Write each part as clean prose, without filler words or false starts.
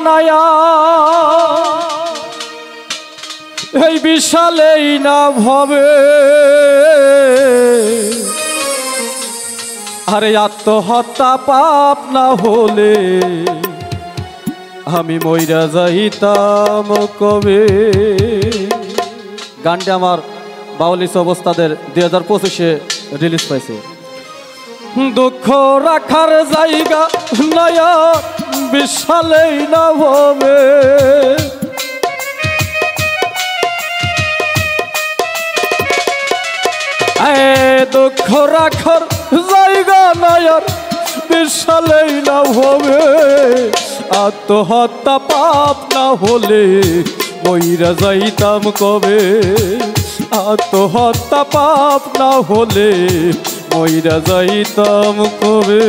নায়া এই বিশালেই না ভবে আরে আত্মহত্যা পাপ না হলে আমি মইরা যাইতাম কবে। গানটি আমার বাউলিস অবস্থাদের 2025-এ রিলিজ পাইছে। দুঃখ রাখার জায়গা নয়া বিশালেই না ভবে দুঃখ রাখার জায়গা নয়ার বিশালেই না ভবে আত্মহত্যা পাপ না হলে মইরা যাইতাম কবে। আত্মহত্যা পাপ না হলে মইরা যাইতাম কবে।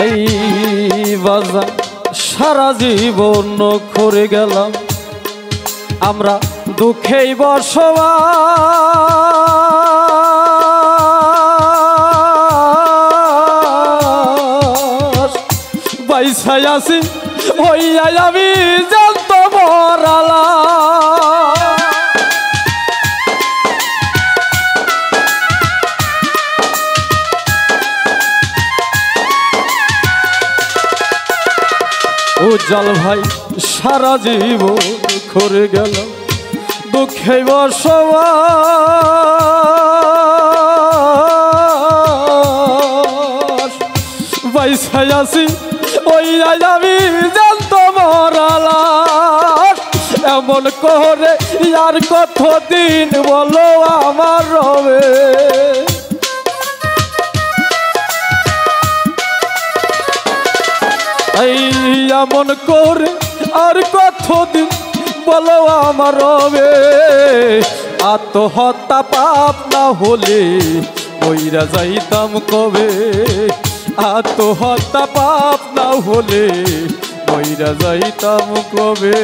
এই বাজার সারা জীবন করে গেলাম আমরা দুঃখেই বসবাস বাইসাই আছি হইয়া আমি জানত মরালা উজ্জ্বল ভাই সারা জীবন করে গেল দুঃখে বসবাস বাইসাই আছি ওই আমি জানত মরালা এমন করে আর কতদিন বলো আমার রবে এমন করে আর কতদিন বলো আমার রবে আত্মহত্যা পাপ না হলে মইরা যাইতাম কবে। আত্মহত্যা পাপ না হলে মইরা যাইতাম কবে।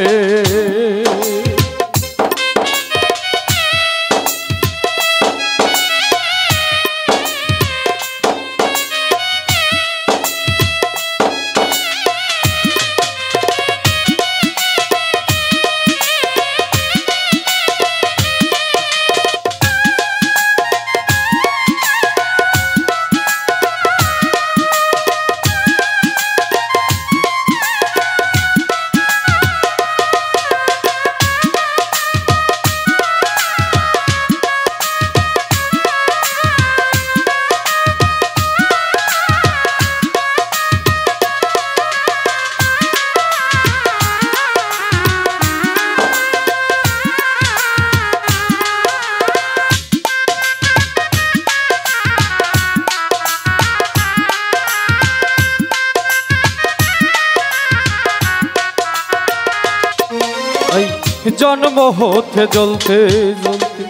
জন্ম হতে জ্বলতে জ্বলতে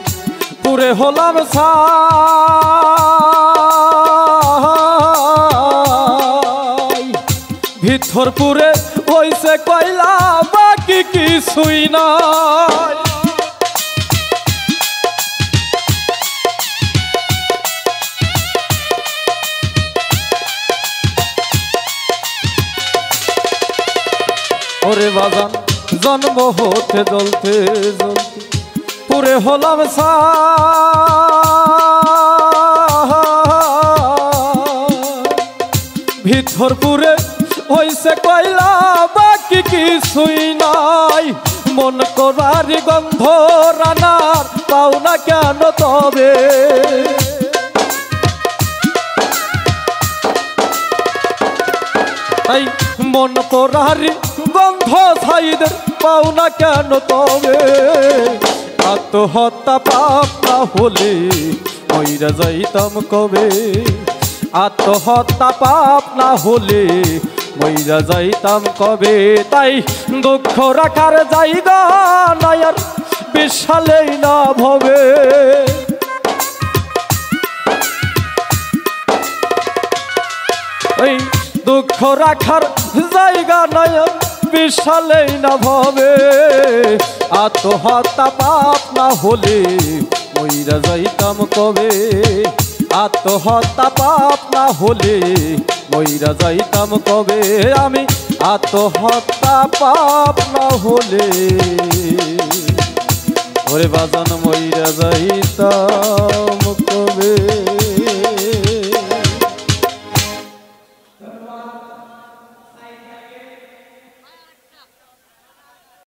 পুরে হলাম ছাই ভিতর পুরে হইছে কয়লা বাকি কিছুই নাই ওরে বাজান জন্ম হতে জ্বলতে জ্বলতে পুরে হলাম ভিতর পুরে হইছে কয়লা বাকি কিছুই নাই মন করারি গন্ধ রানার পাও না কেন তবে তাই মন করারি গন্ধ ছাইদের পাও না কেন তবে আত্মহত্যা পাপ না হলে মইরা যাইতাম কবে। আত্মহত্যা পাপ না হলে মইরা যাইতাম কবে। তাই দুঃখ রাখার জায়গা নয়ার বিশালেই না ভবে। এই দুঃখ রাখার জায়গা নাই বিশালেই না ভবে। আত্মহত্যা পাপ না হলে মইরা যাইতাম কবে। আত্মহত্যা পাপ না হলে মইরা যাইতাম কবে। আমি আত্মহত্যা পাপ না হলে ওরে বাজান মইরা যাইতাম কবে।